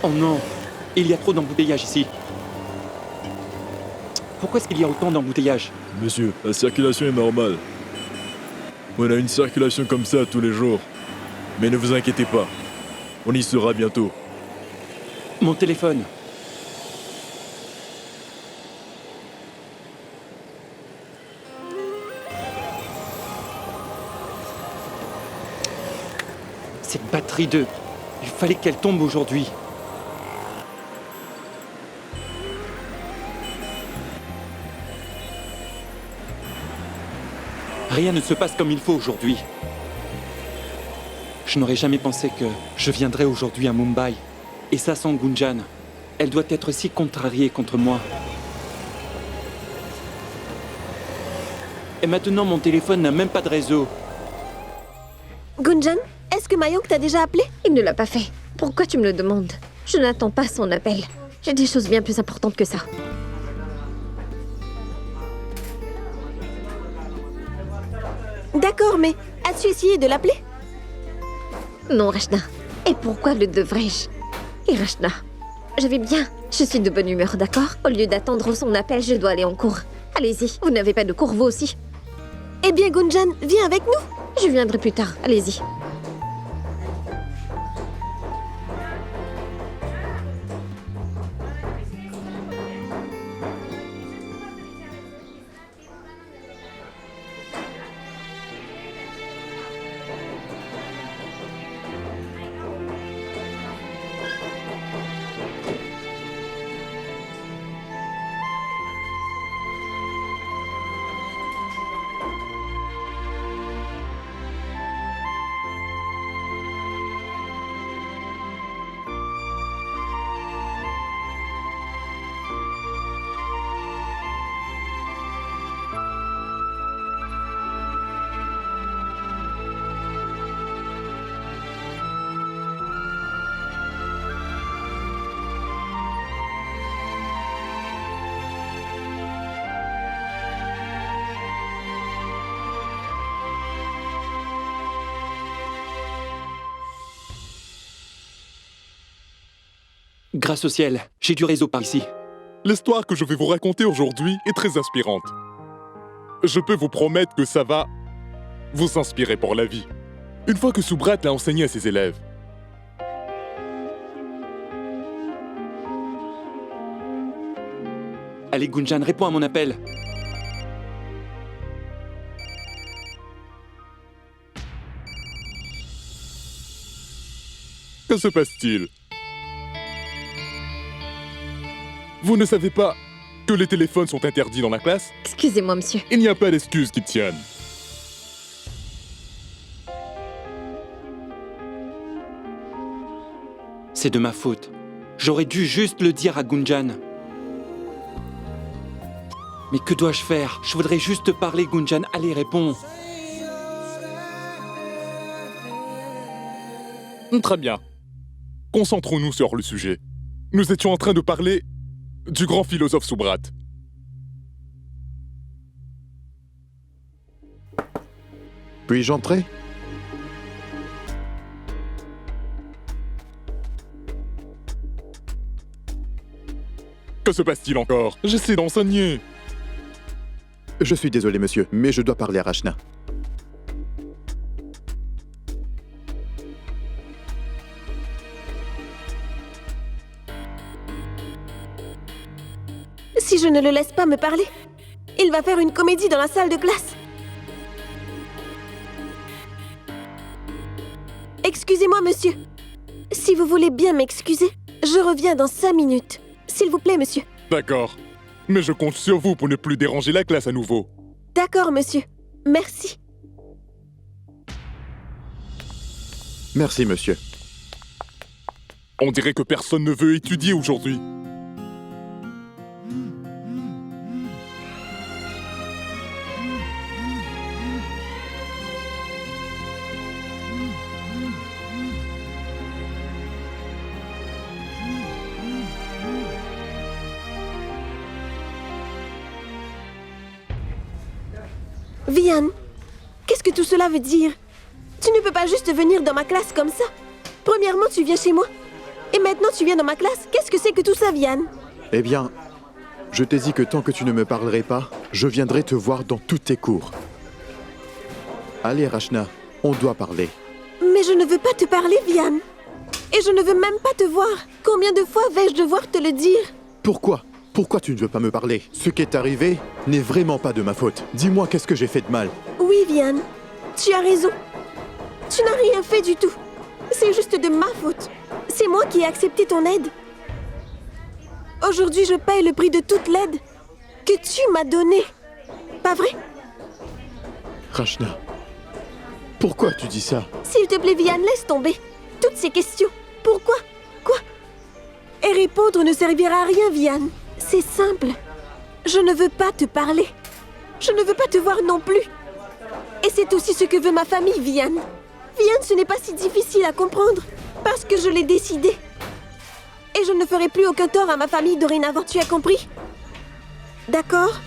Oh non, il y a trop d'embouteillage ici. Pourquoi est-ce qu'il y a autant d'embouteillage? Monsieur, la circulation est normale. On a une circulation comme ça tous les jours. Mais ne vous inquiétez pas, on y sera bientôt. Mon téléphone. Cette batterie de... Il fallait qu'elle tombe aujourd'hui. Rien ne se passe comme il faut aujourd'hui. Je n'aurais jamais pensé que je viendrais aujourd'hui à Mumbai. Et ça sent Gunjan. Elle doit être si contrariée contre moi. Et maintenant, mon téléphone n'a même pas de réseau. Gunjan, est-ce que Mayank t'a déjà appelé? Il ne l'a pas fait. Pourquoi tu me le demandes? Je n'attends pas son appel. J'ai des choses bien plus importantes que ça. D'accord, mais as-tu essayé de l'appeler? Non, Rachna. Et pourquoi le devrais-je? Et Rachna, je vais bien. Je suis de bonne humeur, d'accord? Au lieu d'attendre son appel, je dois aller en cours. Allez-y, vous n'avez pas de cours, vous aussi? Eh bien, Gunjan, viens avec nous. Je viendrai plus tard, allez-y. Grâce au ciel, j'ai du réseau par ici. L'histoire que je vais vous raconter aujourd'hui est très inspirante. Je peux vous promettre que ça va vous inspirer pour la vie. Une fois que Subrat l'a enseigné à ses élèves. Allez, Gunjan, réponds à mon appel. Que se passe-t-il? Vous ne savez pas que les téléphones sont interdits dans la classe? Excusez-moi, monsieur. Il n'y a pas d'excuses qui tiennent. C'est de ma faute. J'aurais dû juste le dire à Gunjan. Mais que dois-je faire? Je voudrais juste te parler, Gunjan. Allez, réponds. Très bien. Concentrons-nous sur le sujet. Nous étions en train de parler du grand philosophe Subrat. Puis-je entrer? Que se passe-t-il encore? J'essaie d'enseigner. Je suis désolé, monsieur, mais je dois parler à Rachna. Si je ne le laisse pas me parler, il va faire une comédie dans la salle de classe. Excusez-moi, monsieur. Si vous voulez bien m'excuser, je reviens dans 5 minutes. S'il vous plaît, monsieur. D'accord. Mais je compte sur vous pour ne plus déranger la classe à nouveau. D'accord, monsieur. Merci. Merci, monsieur. On dirait que personne ne veut étudier aujourd'hui. Vian, qu'est-ce que tout cela veut dire? Tu ne peux pas juste venir dans ma classe comme ça. Premièrement, tu viens chez moi. Et maintenant tu viens dans ma classe? Qu'est-ce que c'est que tout ça, Vian? Eh bien, je t'ai dit que tant que tu ne me parlerais pas, je viendrai te voir dans tous tes cours. Allez, Rachna, on doit parler. Mais je ne veux pas te parler, Vian. Et je ne veux même pas te voir. Combien de fois vais-je devoir te le dire? Pourquoi? Pourquoi tu ne veux pas me parler? Ce qui est arrivé n'est vraiment pas de ma faute. Dis-moi qu'est-ce que j'ai fait de mal. Oui, Vian. Tu as raison. Tu n'as rien fait du tout. C'est juste de ma faute. C'est moi qui ai accepté ton aide. Aujourd'hui, je paye le prix de toute l'aide que tu m'as donnée. Pas vrai? Rachna, pourquoi tu dis ça? S'il te plaît, Vian, laisse tomber toutes ces questions. Pourquoi? Quoi? Et répondre ne servira à rien, Vian. C'est simple. Je ne veux pas te parler. Je ne veux pas te voir non plus. Et c'est aussi ce que veut ma famille, Vian. Vian, ce n'est pas si difficile à comprendre. Parce que je l'ai décidé. Et je ne ferai plus aucun tort à ma famille dorénavant, tu as compris? D'accord?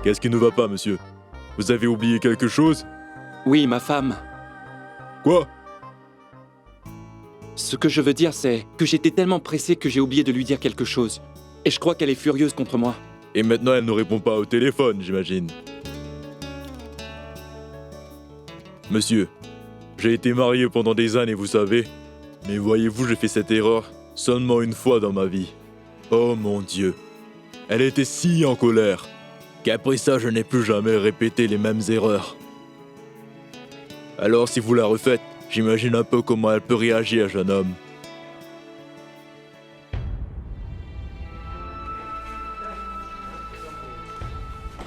Qu'est-ce qui ne va pas, monsieur? Vous avez oublié quelque chose? Oui, ma femme. Quoi? Ce que je veux dire, c'est que j'étais tellement pressé que j'ai oublié de lui dire quelque chose. Et je crois qu'elle est furieuse contre moi. Et maintenant, elle ne répond pas au téléphone, j'imagine. Monsieur, j'ai été marié pendant des années, vous savez. Mais voyez-vous, j'ai fait cette erreur seulement une fois dans ma vie. Oh mon Dieu. Elle était si en colère qu'après ça, je n'ai plus jamais répété les mêmes erreurs. Alors, si vous la refaites, j'imagine un peu comment elle peut réagir, jeune homme.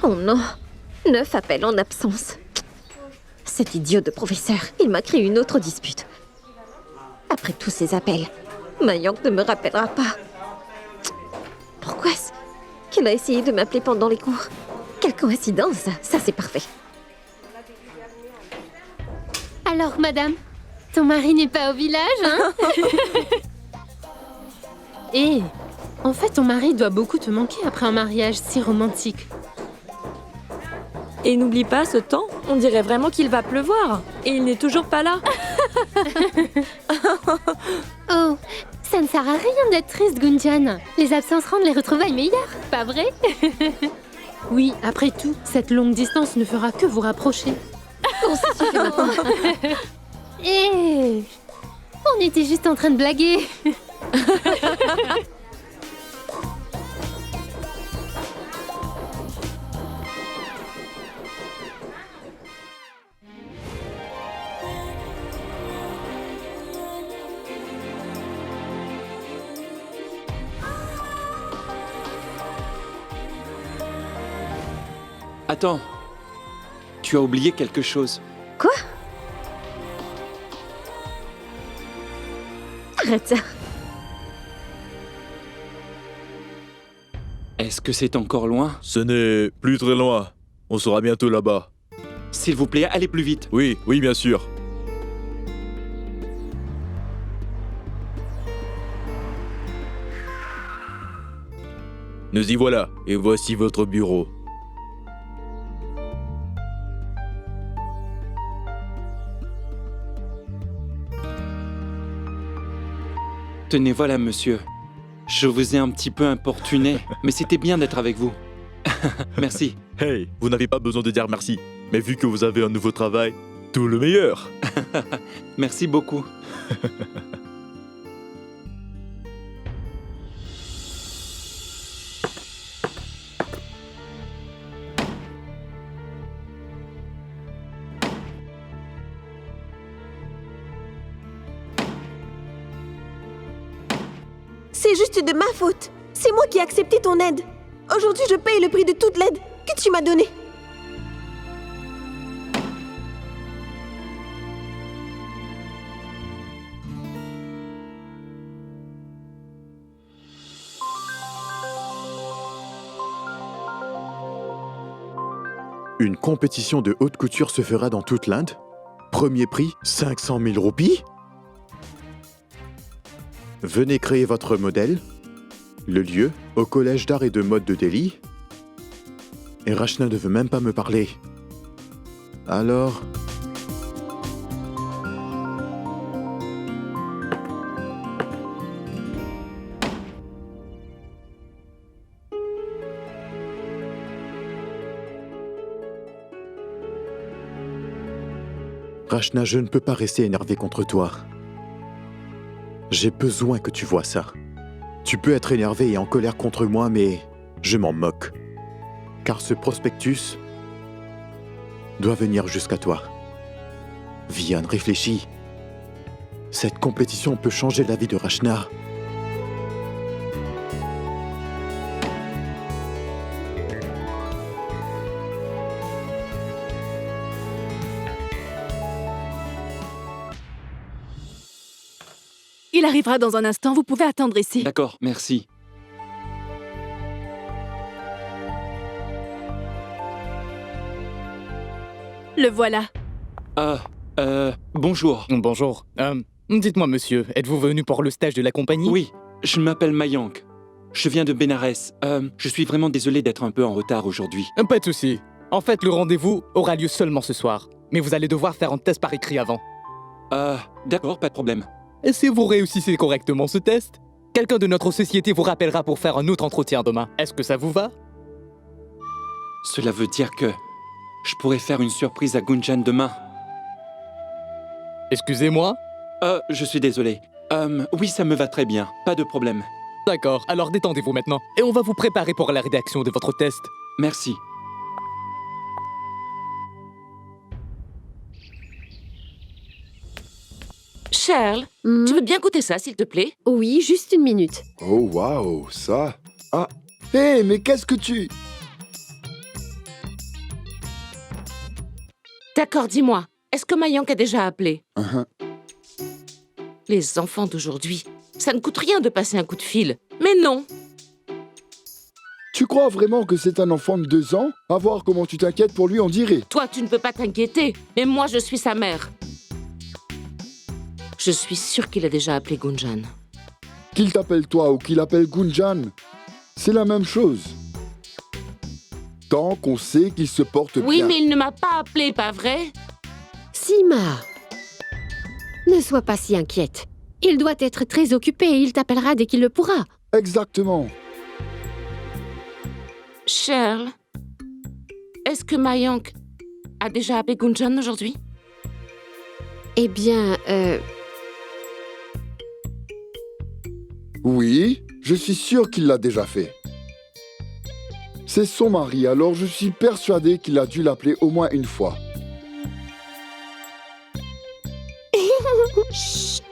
Oh non, 9 appels en absence. Cet idiot de professeur, il m'a créé une autre dispute. Après tous ces appels, Mayank ne me rappellera pas. Pourquoi est-ce qu'il a essayé de m'appeler pendant les cours? Quelle coïncidence, ça c'est parfait. Alors, madame, ton mari n'est pas au village, hein? Et en fait, ton mari doit beaucoup te manquer après un mariage si romantique. Et n'oublie pas, ce temps, on dirait vraiment qu'il va pleuvoir. Et il n'est toujours pas là. Oh, ça ne sert à rien d'être triste, Gunjan. Les absences rendent les retrouvailles meilleures, pas vrai? Oui, après tout, cette longue distance ne fera que vous rapprocher. Bon, ça suffit maintenant. Et on était juste en train de blaguer. Attends. Tu as oublié quelque chose. Quoi? Arrête ça. Est-ce que c'est encore loin? Ce n'est plus très loin. On sera bientôt là-bas. S'il vous plaît, allez plus vite. Oui, oui, bien sûr. Nous y voilà, et voici votre bureau. Tenez, voilà, monsieur. Je vous ai un petit peu importuné, mais c'était bien d'être avec vous. Merci. Hey, vous n'avez pas besoin de dire merci. Mais vu que vous avez un nouveau travail, tout le meilleur. Merci beaucoup. C'est juste de ma faute. C'est moi qui ai accepté ton aide. Aujourd'hui, je paye le prix de toute l'aide que tu m'as donnée. Une compétition de haute couture se fera dans toute l'Inde. Premier prix, 500 000 roupies. Venez créer votre modèle. Le lieu, au collège d'art et de mode de Delhi. Et Rachna ne veut même pas me parler. Alors... Rachna, je ne peux pas rester énervé contre toi. J'ai besoin que tu vois ça. Tu peux être énervé et en colère contre moi, mais je m'en moque. Car ce prospectus doit venir jusqu'à toi. Vian, réfléchis. Cette compétition peut changer la vie de Rachna. Il arrivera dans un instant, vous pouvez attendre ici. D'accord, merci. Le voilà. Bonjour. Bonjour. Dites-moi, monsieur, êtes-vous venu pour le stage de la compagnie? Oui, je m'appelle Mayank. Je viens de Bénarès. Je suis vraiment désolé d'être un peu en retard aujourd'hui. Pas de souci. En fait, le rendez-vous aura lieu seulement ce soir. Mais vous allez devoir faire un test par écrit avant. D'accord, pas de problème. Et si vous réussissez correctement ce test, quelqu'un de notre société vous rappellera pour faire un autre entretien demain. Est-ce que ça vous va? Cela veut dire que je pourrais faire une surprise à Gunjan demain. Excusez-moi? Je suis désolé. Oui, ça me va très bien. Pas de problème. D'accord, alors détendez-vous maintenant. Et on va vous préparer pour la rédaction de votre test. Merci. Charles, tu veux bien goûter ça, s'il te plaît? Oui, juste une minute. Oh, waouh, ça... Ah, hé, mais qu'est-ce que tu... D'accord, dis-moi, est-ce que Mayank a déjà appelé? Uh-huh. Les enfants d'aujourd'hui, ça ne coûte rien de passer un coup de fil. Mais non! Tu crois vraiment que c'est un enfant de 2 ans? À voir comment tu t'inquiètes pour lui, on dirait. Toi, tu ne peux pas t'inquiéter, mais moi, je suis sa mère. Je suis sûre qu'il a déjà appelé Gunjan. Qu'il t'appelle toi ou qu'il appelle Gunjan, c'est la même chose. Tant qu'on sait qu'il se porte Oui, bien. mais il ne m'a pas appelé, pas vrai? Sima, ne sois pas si inquiète. Il doit être très occupé et il t'appellera dès qu'il le pourra. Exactement. Charles, est-ce que Mayank a déjà appelé Gunjan aujourd'hui? Eh bien, Oui, je suis sûr qu'il l'a déjà fait. C'est son mari, alors je suis persuadé qu'il a dû l'appeler au moins une fois. Chut.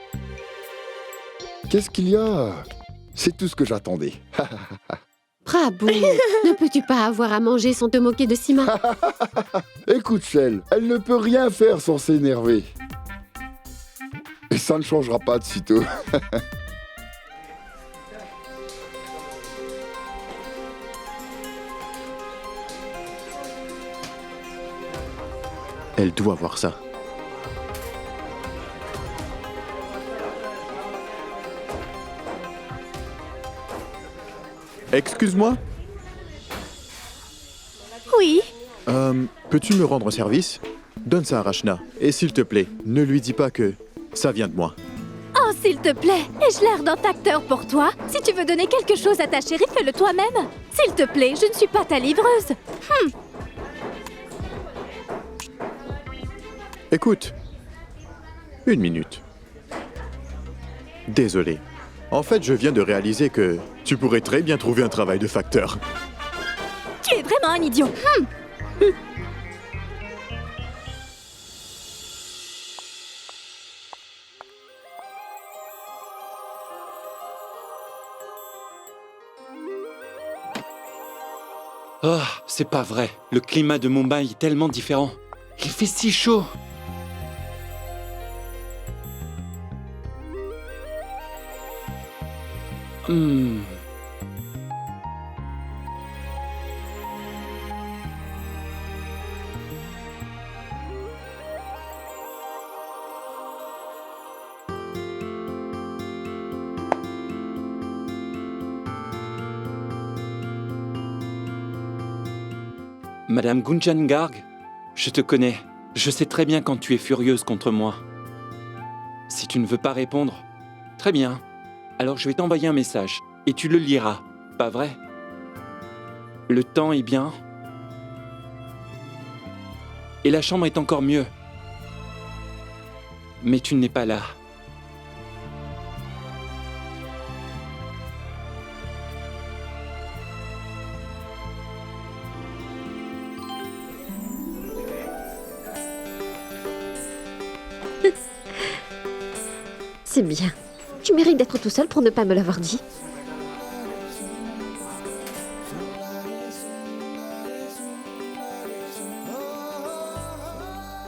Qu'est-ce qu'il y a? C'est tout ce que j'attendais. Prabhu, ne peux-tu pas avoir à manger sans te moquer de Sima? Écoute, Shell, elle ne peut rien faire sans s'énerver. Et ça ne changera pas de sitôt. Elle doit voir ça. Excuse-moi? Oui. Peux-tu me rendre service? Donne ça à Rachna. Et s'il te plaît, ne lui dis pas que ça vient de moi. Oh, s'il te plaît, ai-je l'air d'un acteur pour toi? Si tu veux donner quelque chose à ta chérie, fais-le toi-même. S'il te plaît, je ne suis pas ta livreuse. Écoute. Une minute. Désolé. En fait, je viens de réaliser que tu pourrais très bien trouver un travail de facteur. Tu es vraiment un idiot. Oh, c'est pas vrai. Le climat de Mumbai est tellement différent. Il fait si chaud. Madame Gunjan Garg, je te connais. Je sais très bien quand tu es furieuse contre moi. Si tu ne veux pas répondre, très bien. Alors je vais t'envoyer un message et tu le liras, pas vrai? Le temps est bien. Et la chambre est encore mieux. Mais tu n'es pas là. C'est bien. Tu mérites d'être tout seul pour ne pas me l'avoir dit.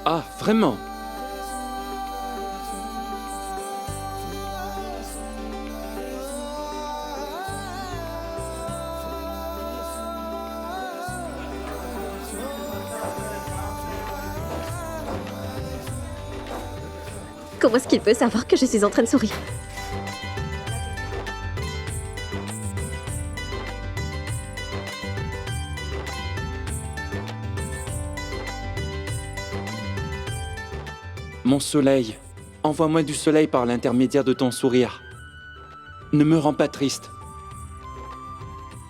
Ah, vraiment? Comment est-ce qu'il peut savoir que je suis en train de sourire? Mon soleil, envoie-moi du soleil par l'intermédiaire de ton sourire. Ne me rends pas triste.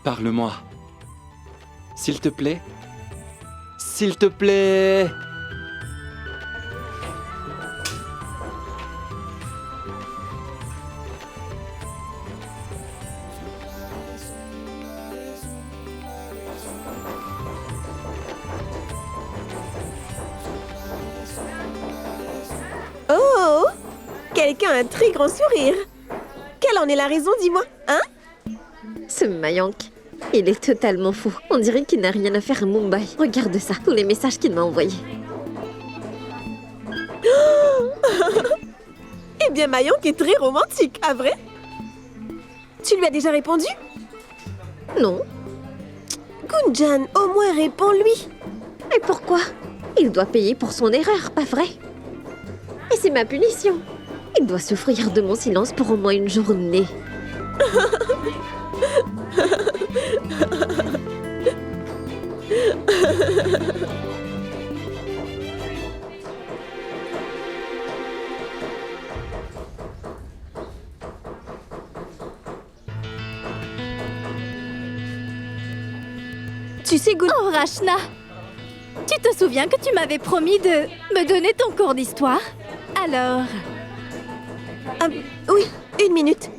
Parle-moi. S'il te plaît. S'il te plaît. Oh! Quelqu'un a un très grand sourire. Quelle en est la raison, dis-moi, hein? Ce Mayank, il est totalement fou. On dirait qu'il n'a rien à faire à Mumbai. Regarde ça, tous les messages qu'il m'a envoyés. Eh bien, Mayank est très romantique, à vrai? Tu lui as déjà répondu? Non. Gunjan, au moins réponds-lui. Et pourquoi? Il doit payer pour son erreur, pas vrai? Et c'est ma punition. Il doit souffrir de mon silence pour au moins une journée. Tu sais, Gunjan... Oh, Rachna! Tu te souviens que tu m'avais promis de me donner ton cours d'histoire? Alors... oui, une minute.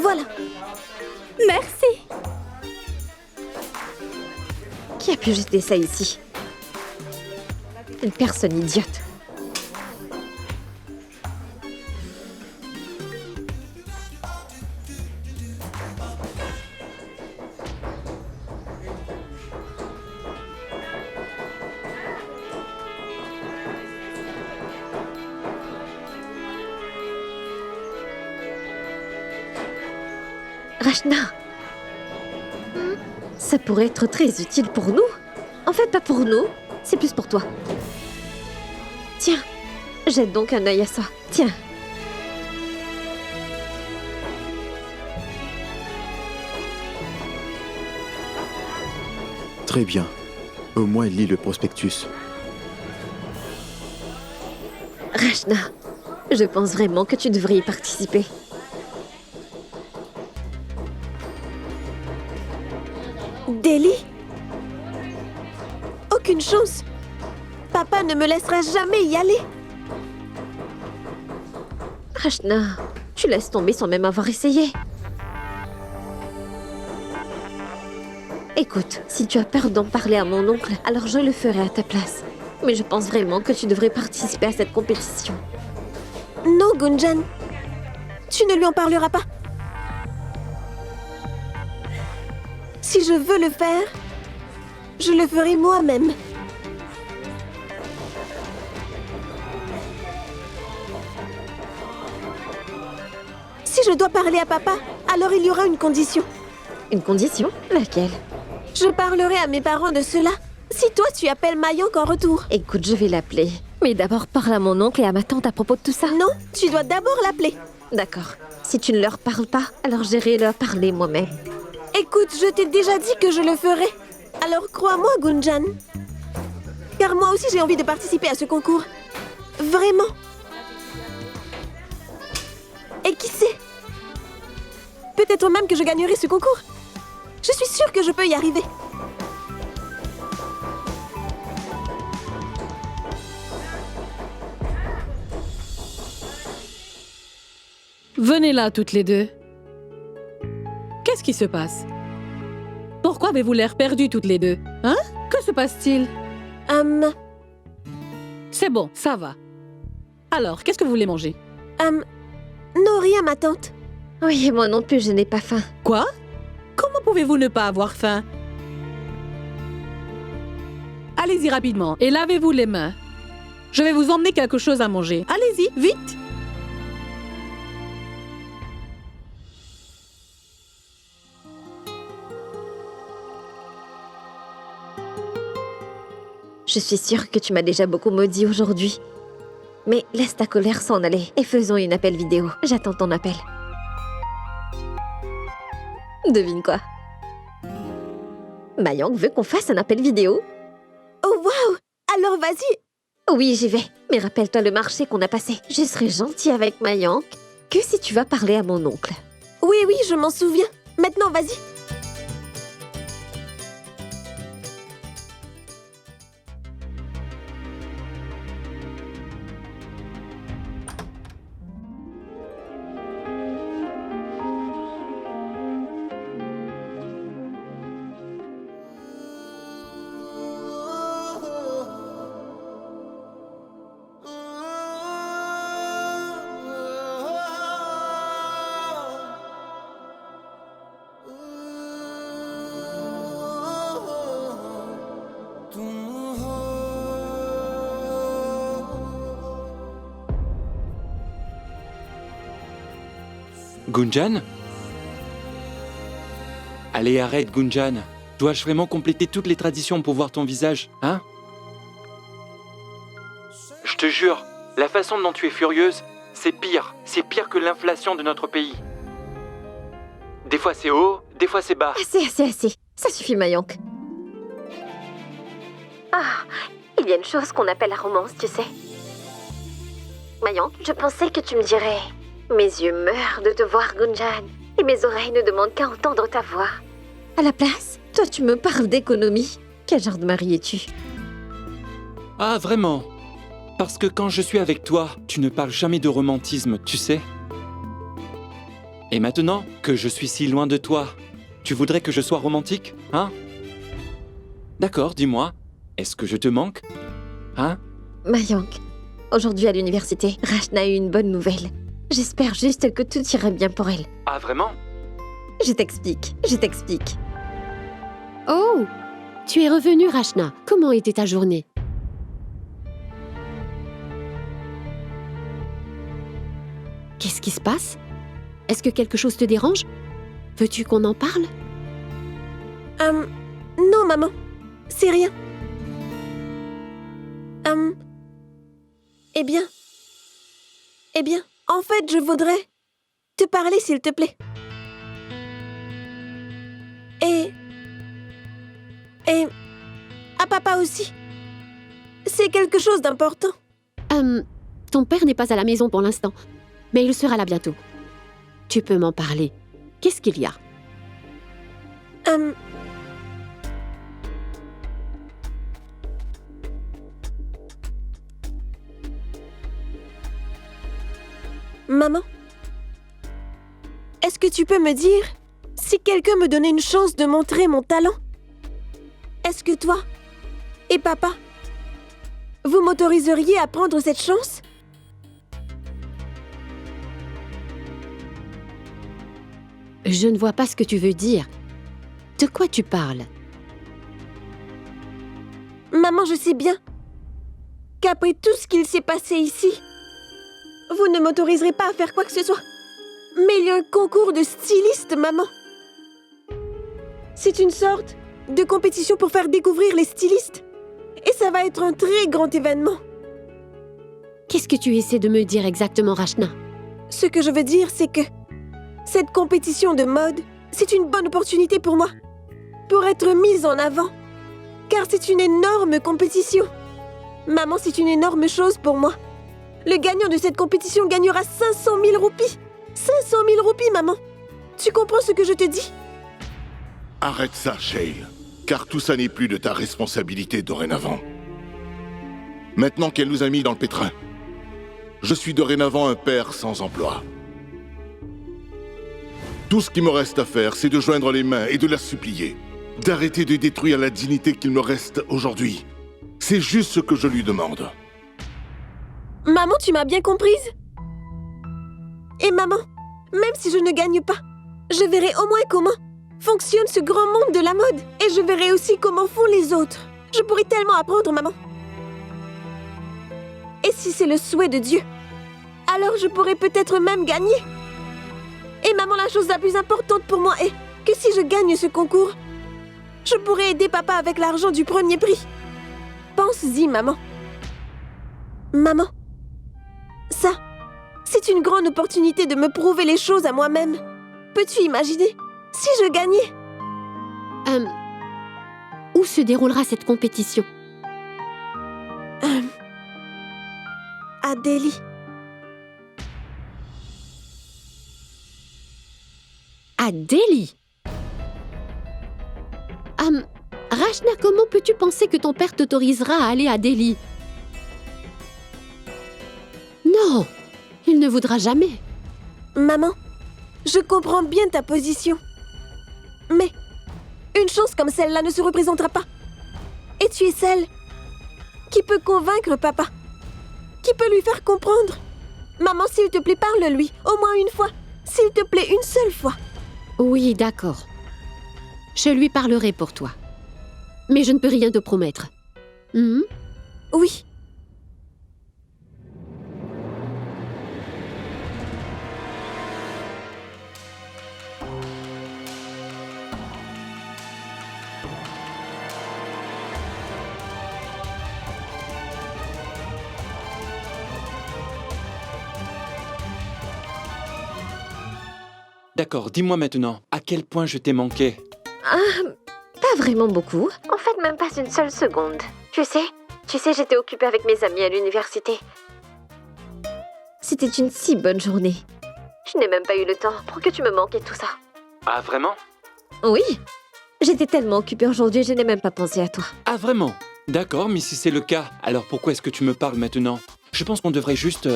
Voilà. Merci. Qui a pu jeter ça ici? Une personne idiote. Rachna, ça pourrait être très utile pour nous. En fait, pas pour nous, c'est plus pour toi. Tiens, jette donc un œil à ça. Tiens. Très bien. Au moins, lis le prospectus. Rachna, je pense vraiment que tu devrais y participer. Delhi? Aucune chance. Papa ne me laissera jamais y aller. Rachna, tu laisses tomber sans même avoir essayé. Écoute, si tu as peur d'en parler à mon oncle, alors je le ferai à ta place. Mais je pense vraiment que tu devrais participer à cette compétition. Non, Gunjan. Tu ne lui en parleras pas. Si je veux le faire, je le ferai moi-même. Si je dois parler à papa, alors il y aura une condition. Une condition? Laquelle? Je parlerai à mes parents de cela. Si toi tu appelles Mayank en retour. Écoute, je vais l'appeler. Mais d'abord parle à mon oncle et à ma tante à propos de tout ça. Non, tu dois d'abord l'appeler. D'accord. Si tu ne leur parles pas, alors j'irai leur parler moi-même. Écoute, je t'ai déjà dit que je le ferai. Alors crois-moi, Gunjan. Car moi aussi j'ai envie de participer à ce concours. Vraiment. Et qui sait? Peut-être même que je gagnerai ce concours. Je suis sûre que je peux y arriver. Venez là, toutes les deux. Qu'est-ce qui se passe? Pourquoi avez-vous l'air perdues toutes les deux? Hein? Que se passe-t-il? C'est bon, ça va. Alors, qu'est-ce que vous voulez manger? Non, rien, ma tante. Oui, moi non plus, je n'ai pas faim. Quoi? Comment pouvez-vous ne pas avoir faim? Allez-y rapidement et lavez-vous les mains. Je vais vous emmener quelque chose à manger. Allez-y, vite! Je suis sûre que tu m'as déjà beaucoup maudit aujourd'hui. Mais laisse ta colère s'en aller et faisons une appel vidéo. J'attends ton appel. Devine quoi? Mayank veut qu'on fasse un appel vidéo. Oh waouh! Alors vas-y! Oui, j'y vais. Mais rappelle-toi le marché qu'on a passé. Je serai gentille avec Mayank que si tu vas parler à mon oncle. Oui, je m'en souviens. Maintenant, vas-y. Gunjan? Allez, arrête, Gunjan. Dois-je vraiment compléter toutes les traditions pour voir ton visage, hein? Je te jure, la façon dont tu es furieuse, c'est pire. C'est pire que l'inflation de notre pays. Des fois c'est haut, des fois c'est bas. Assez. Ça suffit, Mayank. Ah, il y a une chose qu'on appelle la romance, tu sais. Mayank, je pensais que tu me dirais... Mes yeux meurent de te voir, Gunjan. Et mes oreilles ne demandent qu'à entendre ta voix. À la place, toi tu me parles d'économie. Quel genre de mari es-tu? Ah, vraiment? Parce que quand je suis avec toi, tu ne parles jamais de romantisme, tu sais? Et maintenant que je suis si loin de toi, tu voudrais que je sois romantique, hein? D'accord, dis-moi, est-ce que je te manque? Hein? Mayank, aujourd'hui à l'université, Rachna a eu une bonne nouvelle. J'espère juste que tout ira bien pour elle. Ah, vraiment? Je t'explique. Oh! Tu es revenue, Rachna. Comment était ta journée? Qu'est-ce qui se passe? Est-ce que quelque chose te dérange? Veux-tu qu'on en parle? Non, maman. C'est rien. Eh bien, en fait, je voudrais te parler, s'il te plaît. Et à papa aussi. C'est quelque chose d'important. Ton père n'est pas à la maison pour l'instant, mais il sera là bientôt. Tu peux m'en parler. Qu'est-ce qu'il y a? Maman, est-ce que tu peux me dire si quelqu'un me donnait une chance de montrer mon talent? Est-ce que toi et papa, vous m'autoriseriez à prendre cette chance? Je ne vois pas ce que tu veux dire. De quoi tu parles? Maman, je sais bien qu'après tout ce qu'il s'est passé ici, vous ne m'autoriserez pas à faire quoi que ce soit. Mais il y a un concours de stylistes, maman. C'est une sorte de compétition pour faire découvrir les stylistes. Et ça va être un très grand événement. Qu'est-ce que tu essaies de me dire exactement, Rachna? Ce que je veux dire, c'est que cette compétition de mode, c'est une bonne opportunité pour moi. Pour être mise en avant. Car c'est une énorme compétition. Maman, c'est une énorme chose pour moi. Le gagnant de cette compétition gagnera 500 000 roupies. 500 000 roupies, maman. Tu comprends ce que je te dis? Arrête ça, Shale. Car tout ça n'est plus de ta responsabilité dorénavant. Maintenant qu'elle nous a mis dans le pétrin, je suis dorénavant un père sans emploi. Tout ce qui me reste à faire, c'est de joindre les mains et de la supplier. D'arrêter de détruire la dignité qu'il me reste aujourd'hui. C'est juste ce que je lui demande. Maman, tu m'as bien comprise? Et maman, même si je ne gagne pas, je verrai au moins comment fonctionne ce grand monde de la mode. Et je verrai aussi comment font les autres. Je pourrai tellement apprendre, maman. Et si c'est le souhait de Dieu, alors je pourrai peut-être même gagner. Et maman, la chose la plus importante pour moi est que si je gagne ce concours, je pourrai aider papa avec l'argent du premier prix. Pense-y, maman. Maman, ça, c'est une grande opportunité de me prouver les choses à moi-même. Peux-tu imaginer si je gagnais? Où se déroulera cette compétition? À Delhi. À Delhi? Rachna, comment peux-tu penser que ton père t'autorisera à aller à Delhi? Non, il ne voudra jamais. Maman, je comprends bien ta position. Mais une chance comme celle-là ne se représentera pas. Et tu es celle qui peut convaincre papa, qui peut lui faire comprendre. Maman, s'il te plaît, parle-lui, au moins une fois. S'il te plaît, une seule fois. Oui, d'accord. Je lui parlerai pour toi. Mais je ne peux rien te promettre. Oui. D'accord, dis-moi maintenant, à quel point je t'ai manqué? Pas vraiment beaucoup. En fait, même pas une seule seconde. Tu sais, j'étais occupée avec mes amis à l'université. C'était une si bonne journée. Je n'ai même pas eu le temps pour que tu me manques et tout ça. Ah, vraiment? Oui. J'étais tellement occupée aujourd'hui, je n'ai même pas pensé à toi. Ah, vraiment? D'accord, mais si c'est le cas, alors pourquoi est-ce que tu me parles maintenant? Je pense qu'on devrait juste...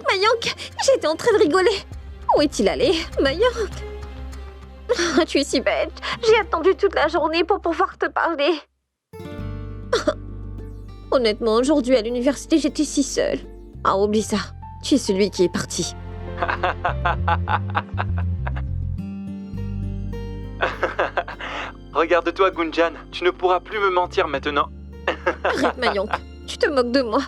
Mayank, j'étais en train de rigoler. Où est-il allé, Mayank? Tu es si bête. J'ai attendu toute la journée pour pouvoir te parler. Honnêtement, aujourd'hui à l'université, j'étais si seule. Ah, oublie ça. Tu es celui qui est parti. Regarde-toi, Gunjan. Tu ne pourras plus me mentir maintenant. Arrête, Mayank. Tu te moques de moi.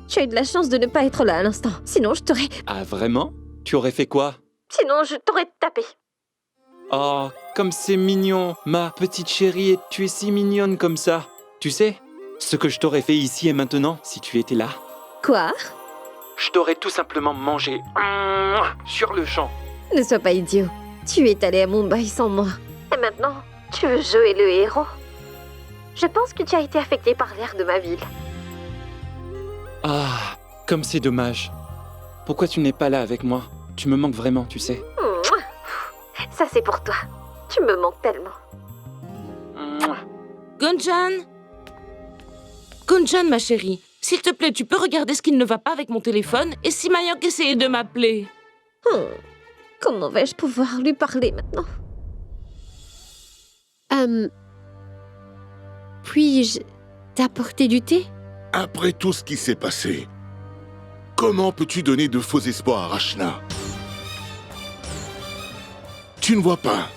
Tu as eu de la chance de ne pas être là à l'instant. Sinon, je t'aurais... Ah, vraiment? Tu aurais fait quoi? Sinon, je t'aurais tapé. Oh, comme c'est mignon, ma petite chérie, tu es si mignonne comme ça. Tu sais, ce que je t'aurais fait ici et maintenant, si tu étais là? Quoi? Je t'aurais tout simplement mangé. Sur le champ. Ne sois pas idiot. Tu es allé à Mumbai sans moi. Et maintenant, tu veux jouer le héros? Je pense que tu as été affecté par l'air de ma ville. Ah, comme c'est dommage. Pourquoi tu n'es pas là avec moi? Tu me manques vraiment, tu sais. Ça, c'est pour toi. Tu me manques tellement. Gunjan, ma chérie, S'il te plaît, tu peux regarder ce qui ne va pas avec mon téléphone et si Mayank essayait de m'appeler. Comment vais-je pouvoir lui parler maintenant? Puis-je t'apporter du thé? Après tout ce qui s'est passé, comment peux-tu donner de faux espoirs à Rachna? Tu ne vois pas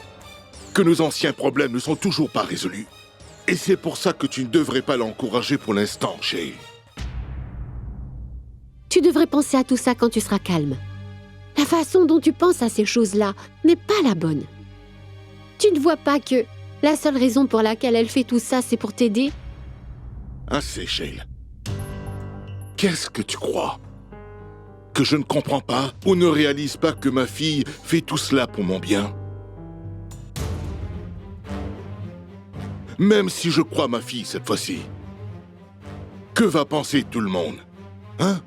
que nos anciens problèmes ne sont toujours pas résolus. Et c'est pour ça que tu ne devrais pas l'encourager pour l'instant, Shay. Tu devrais penser à tout ça quand tu seras calme. La façon dont tu penses à ces choses-là n'est pas la bonne. Tu ne vois pas que la seule raison pour laquelle elle fait tout ça, c'est pour t'aider? Assez, Shay. Qu'est-ce que tu crois? Que je ne comprends pas ou ne réalise pas que ma fille fait tout cela pour mon bien? Même si je crois ma fille cette fois-ci, que va penser tout le monde? Hein?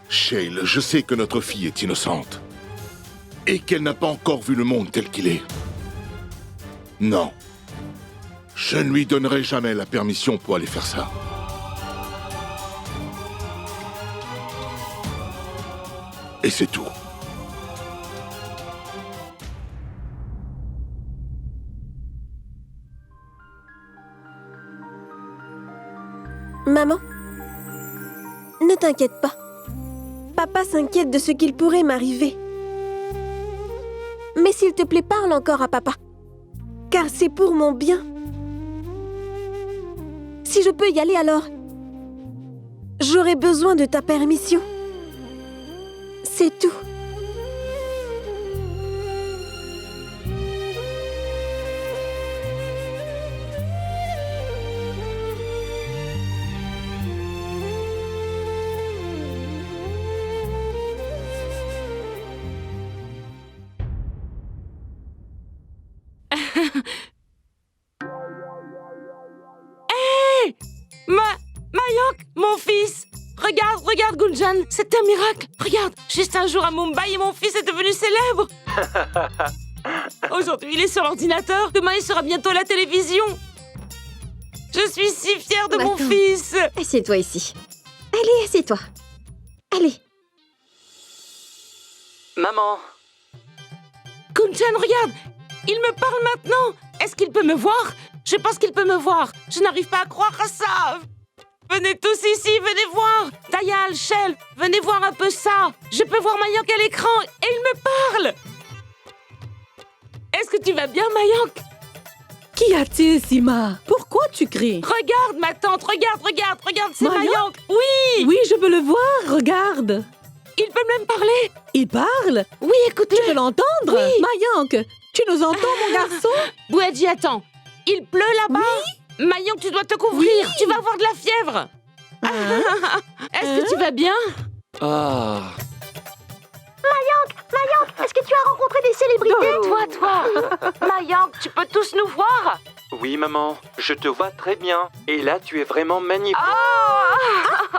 Shale, je sais que notre fille est innocente et qu'elle n'a pas encore vu le monde tel qu'il est. Non, je ne lui donnerai jamais la permission pour aller faire ça. Et c'est tout. Maman, ne t'inquiète pas. Papa s'inquiète de ce qu'il pourrait m'arriver. Mais s'il te plaît, parle encore à papa. Car c'est pour mon bien. Si je peux y aller alors, j'aurai besoin de ta permission. C'est tout. Hé! Mayank, mon fils! Regarde, Gunjan, c'est un miracle! Regarde, juste un jour à Mumbai et mon fils est devenu célèbre! Aujourd'hui, il est sur l'ordinateur, demain, il sera bientôt à la télévision! Je suis si fière de mon fils! Assieds-toi ici. Allez, assieds-toi. Allez. Maman! Gunjan, regarde! Il me parle maintenant! Est-ce qu'il peut me voir? Je pense qu'il peut me voir. Je n'arrive pas à croire à ça! Venez tous ici, venez voir! Dayal, Shell, venez voir un peu ça! Je peux voir Mayank à l'écran et il me parle! Est-ce que tu vas bien, Mayank? Qu'y a-t-il, Sima? Pourquoi tu cries? Regarde, ma tante, regarde, c'est Mayank! Oui! Oui, je peux le voir, regarde! Il peut même parler! Il parle? Oui, écoute-le! Tu peux l'entendre? Oui! Mayank, tu nous entends, mon garçon? Bouadji, attends! Il pleut là-bas? Oui? Mayank, tu dois te couvrir! Oui. Tu vas avoir de la fièvre! Est-ce que tu vas bien? Mayank, est-ce que tu as rencontré des célébrités? Toi! Mayank, tu peux tous nous voir? Oui, maman, je te vois très bien. Et là, tu es vraiment magnifique.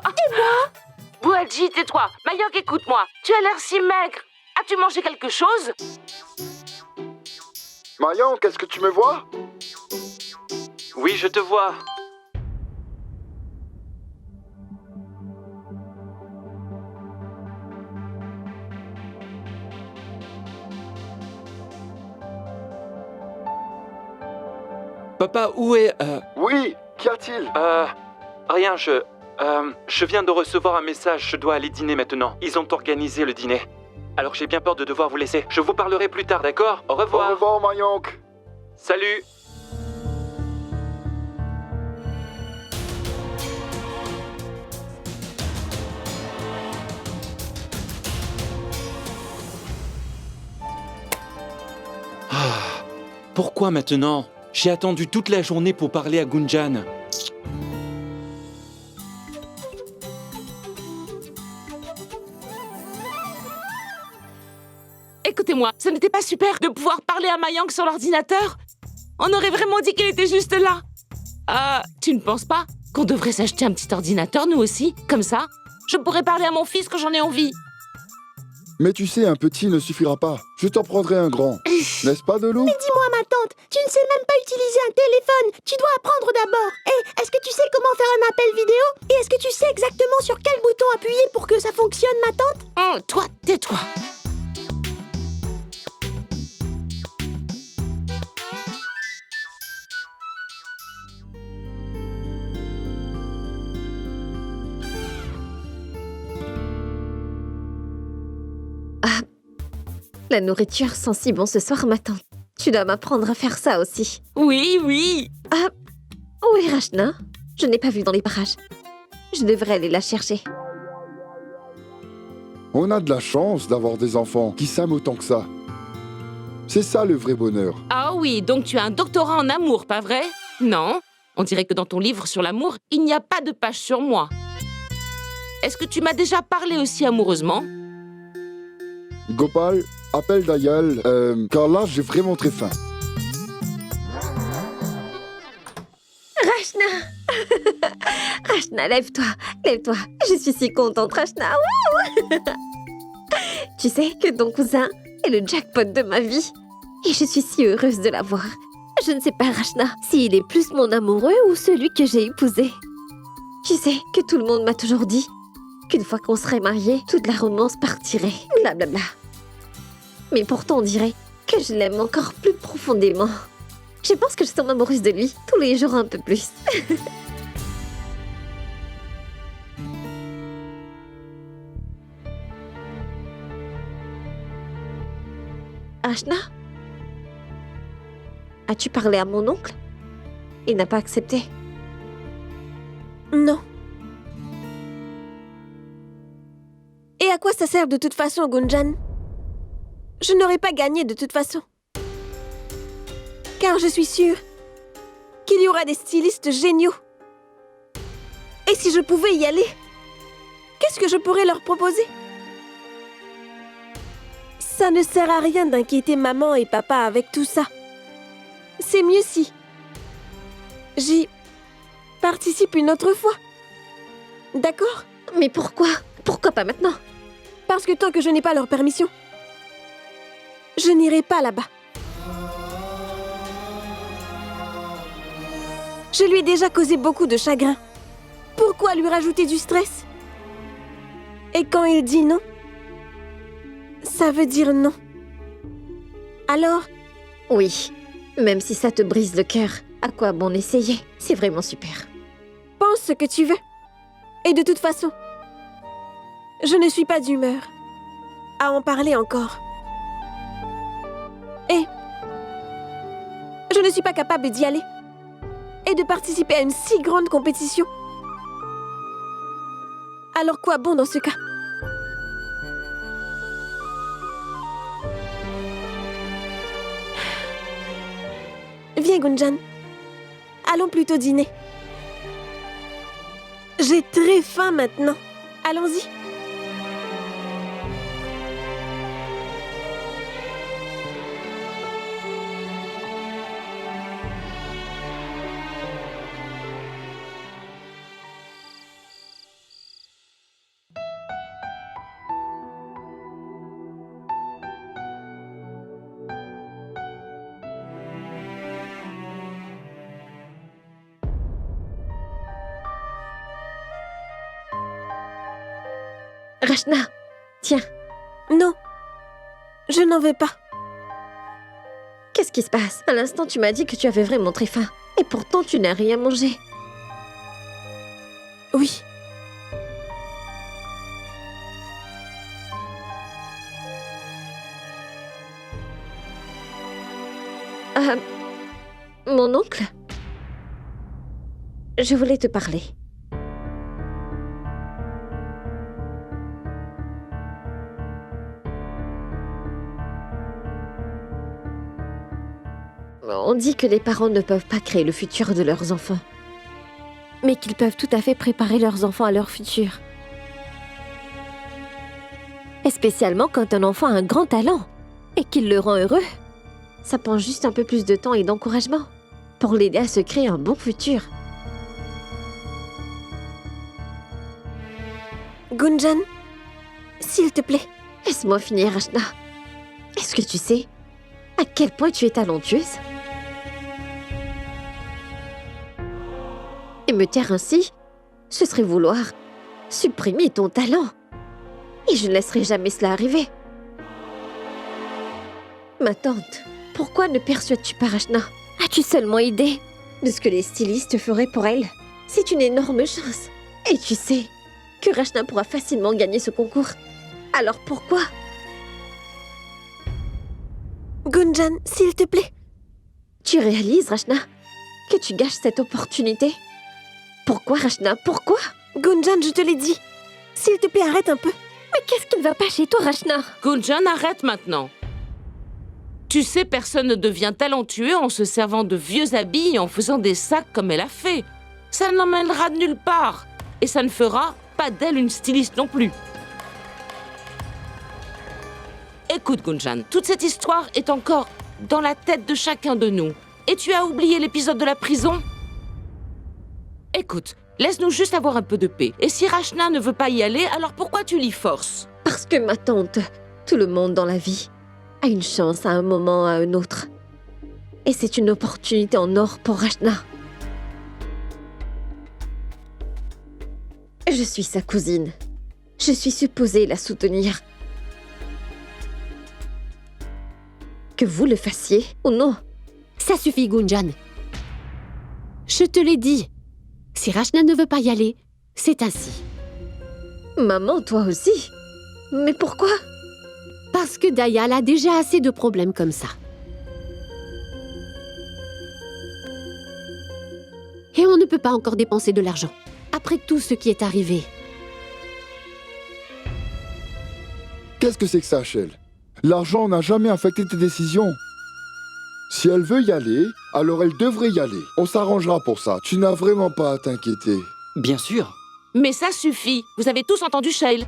Et moi? Bouadji, tais-toi. Mayank, écoute-moi. Tu as l'air si maigre. As-tu mangé quelque chose? Mayank, est-ce que tu me vois? Oui, je te vois. Papa, où est... Oui, qu'y a-t-il? Rien, je viens de recevoir un message, je dois aller dîner maintenant. Ils ont organisé le dîner. Alors j'ai bien peur de devoir vous laisser. Je vous parlerai plus tard, d'accord? Au revoir. Au revoir, Mayank. Salut. Pourquoi maintenant? J'ai attendu toute la journée pour parler à Gunjan. Écoutez-moi, ce n'était pas super de pouvoir parler à Mayank sur l'ordinateur? On aurait vraiment dit qu'il était juste là. Tu ne penses pas qu'on devrait s'acheter un petit ordinateur, nous aussi? Comme ça, je pourrais parler à mon fils quand j'en ai envie. Mais tu sais, un petit ne suffira pas. Je t'en prendrai un grand. N'est-ce pas, Delou? Mais dis-moi, ma tante, tu ne sais même pas utiliser un téléphone. Tu dois apprendre d'abord. appel vidéo? Et est-ce que tu sais exactement sur quel bouton appuyer pour que ça fonctionne, ma tante? Oh, toi, tais-toi. La nourriture sent si bon ce soir, ma tante. Tu dois m'apprendre à faire ça aussi. Oui, oui. Ah, où est Rachna? Je n'ai pas vu dans les parages. Je devrais aller la chercher. On a de la chance d'avoir des enfants qui s'aiment autant que ça. C'est ça le vrai bonheur. Ah oui, donc tu as un doctorat en amour, pas vrai? Non. On dirait que dans ton livre sur l'amour, il n'y a pas de page sur moi. Est-ce que tu m'as déjà parlé aussi amoureusement? Gopal, appelle Dayal, car là j'ai vraiment très faim. Rachna Rachna, lève-toi, lève-toi. Je suis si contente, Rachna. Wouh. Tu sais que ton cousin est le jackpot de ma vie. Et je suis si heureuse de l'avoir. Je ne sais pas, Rachna, s'il est plus mon amoureux ou celui que j'ai épousé. Tu sais que tout le monde m'a toujours dit qu'une fois qu'on serait mariés, toute la romance partirait. Blablabla. Mais pourtant, on dirait que je l'aime encore plus profondément. Je pense que je tombe amoureuse de lui tous les jours un peu plus. Rachna? As-tu parlé à mon oncle? Il n'a pas accepté. Non. Et à quoi ça sert de toute façon, Gunjan? Je n'aurais pas gagné de toute façon. Car je suis sûre qu'il y aura des stylistes géniaux. Et si je pouvais y aller, qu'est-ce que je pourrais leur proposer? Ça ne sert à rien d'inquiéter maman et papa avec tout ça. C'est mieux si j'y participe une autre fois. D'accord? Mais pourquoi? Pourquoi pas maintenant? Parce que tant que je n'ai pas leur permission, je n'irai pas là-bas. Je lui ai déjà causé beaucoup de chagrin. Pourquoi lui rajouter du stress? Et quand il dit non, ça veut dire non. Alors? Oui, même si ça te brise le cœur, à quoi bon essayer? C'est vraiment super. Pense ce que tu veux. Et de toute façon, je ne suis pas d'humeur à en parler encore. Et je ne suis pas capable d'y aller et de participer à une si grande compétition. Alors quoi bon dans ce cas? Viens, Gunjan. Allons plutôt dîner. J'ai très faim maintenant. Allons-y. Rachna, tiens. Non, je n'en veux pas. Qu'est-ce qui se passe? À l'instant, tu m'as dit que tu avais vraiment très faim. Et pourtant, tu n'as rien mangé. Oui. Mon oncle? Je voulais te parler. On dit que les parents ne peuvent pas créer le futur de leurs enfants, mais qu'ils peuvent tout à fait préparer leurs enfants à leur futur. Et spécialement quand un enfant a un grand talent et qu'il le rend heureux. Ça prend juste un peu plus de temps et d'encouragement pour l'aider à se créer un bon futur. Gunjan, s'il te plaît. Laisse-moi finir, Rachna. Est-ce que tu sais à quel point tu es talentueuse? Et me taire ainsi ce serait vouloir supprimer ton talent. Et je ne laisserai jamais cela arriver. Ma tante, pourquoi ne persuades-tu pas Rachna? As-tu seulement idée de ce que les stylistes feraient pour elle? C'est une énorme chose. Et tu sais que Rachna pourra facilement gagner ce concours. Alors pourquoi? Gunjan, s'il te plaît. Tu réalises, Rachna, que tu gâches cette opportunité? Pourquoi, Rachna? Pourquoi? Gunjan, je te l'ai dit. S'il te plaît, arrête un peu. Mais qu'est-ce qui ne va pas chez toi, Rachna? Gunjan, arrête maintenant. Tu sais, personne ne devient talentueux en se servant de vieux habits et en faisant des sacs comme elle a fait. Ça n'emmènera nulle part. Et ça ne fera pas d'elle une styliste non plus. Écoute, Gunjan, toute cette histoire est encore dans la tête de chacun de nous. Et tu as oublié l'épisode de la prison? Écoute, laisse-nous juste avoir un peu de paix. Et si Rachna ne veut pas y aller, alors pourquoi tu l'y forces? Parce que ma tante, tout le monde dans la vie a une chance à un moment, à un autre. Et c'est une opportunité en or pour Rachna. Je suis sa cousine. Je suis supposée la soutenir. Que vous le fassiez ou non. Ça suffit, Gunjan. Je te l'ai dit. Si Rachna ne veut pas y aller, c'est ainsi. Maman, toi aussi. Mais pourquoi? Parce que Dayal a déjà assez de problèmes comme ça. Et on ne peut pas encore dépenser de l'argent. Après tout ce qui est arrivé. Qu'est-ce que c'est que ça, Shell? L'argent n'a jamais affecté tes décisions. Si elle veut y aller, alors elle devrait y aller. On s'arrangera pour ça. Tu n'as vraiment pas à t'inquiéter. Bien sûr. Mais ça suffit. Vous avez tous entendu Shail.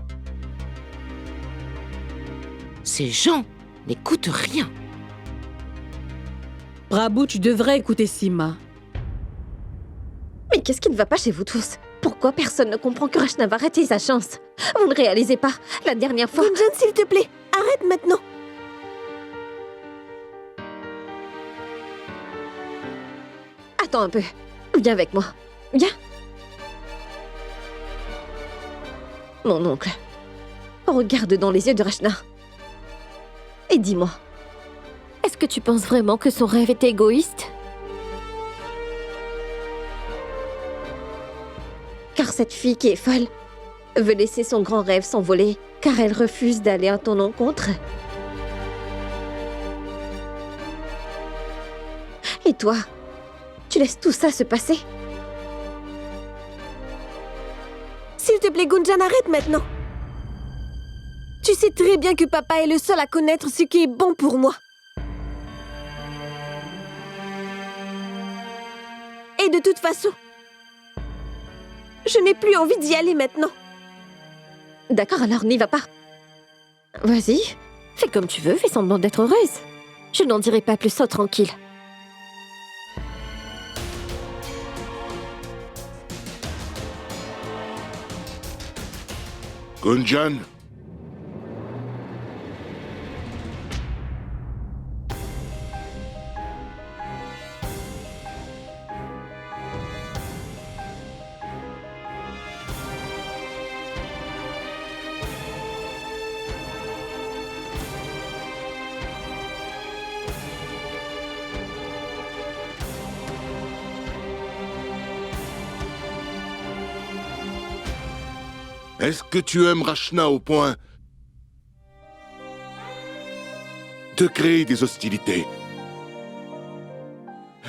Ces gens n'écoutent rien. Prabhu, tu devrais écouter Sima. Mais qu'est-ce qui ne va pas chez vous tous? Pourquoi personne ne comprend que Rachna va rater sa chance? Vous ne réalisez pas, la dernière fois... Gunjan, s'il te plaît, arrête maintenant. Attends un peu. Viens avec moi. Viens. Mon oncle, regarde dans les yeux de Rachna. Et dis-moi, est-ce que tu penses vraiment que son rêve est égoïste? Car cette fille qui est folle veut laisser son grand rêve s'envoler car elle refuse d'aller à ton encontre. Et toi, tu laisses tout ça se passer? S'il te plaît, Gunjan, arrête maintenant. Tu sais très bien que papa est le seul à connaître ce qui est bon pour moi. Et de toute façon, je n'ai plus envie d'y aller maintenant. D'accord, alors n'y va pas. Vas-y, fais comme tu veux, fais semblant d'être heureuse. Je n'en dirai pas plus, sois tranquille. Gunjan, est-ce que tu aimes Rachna au point de créer des hostilités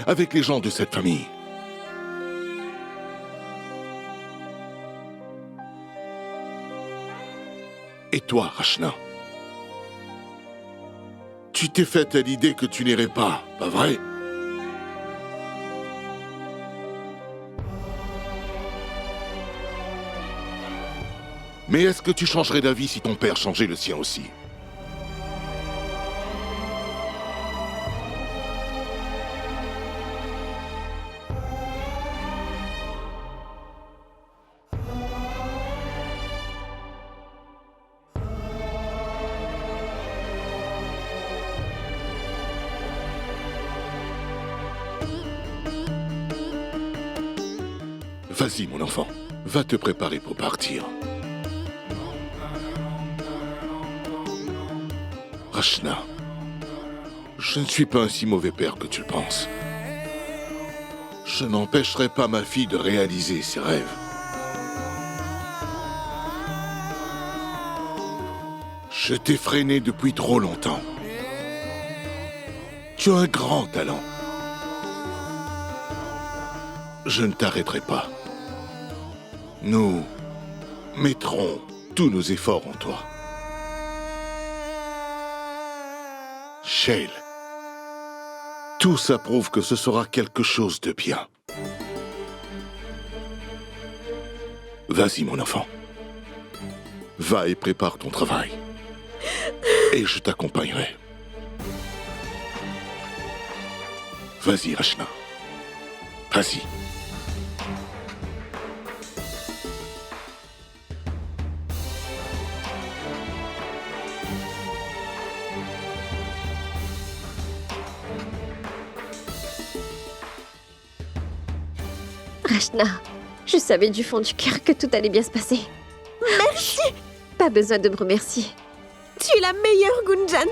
avec les gens de cette famille? Et toi, Rachna, tu t'es faite à l'idée que tu n'irais pas vrai? Mais est-ce que tu changerais d'avis si ton père changeait le sien aussi? Vas-y, mon enfant. Va te préparer pour partir. Rachna, je ne suis pas un si mauvais père que tu le penses. Je n'empêcherai pas ma fille de réaliser ses rêves. Je t'ai freiné depuis trop longtemps. Tu as un grand talent. Je ne t'arrêterai pas. Nous mettrons tous nos efforts en toi. Shael, tout ça prouve que ce sera quelque chose de bien. Vas-y, mon enfant. Va et prépare ton travail. Et je t'accompagnerai. Vas-y, Rachna. Vas-y. Rachna, je savais du fond du cœur que tout allait bien se passer. Merci. Pas besoin de me remercier. Tu es la meilleure, Gunjan.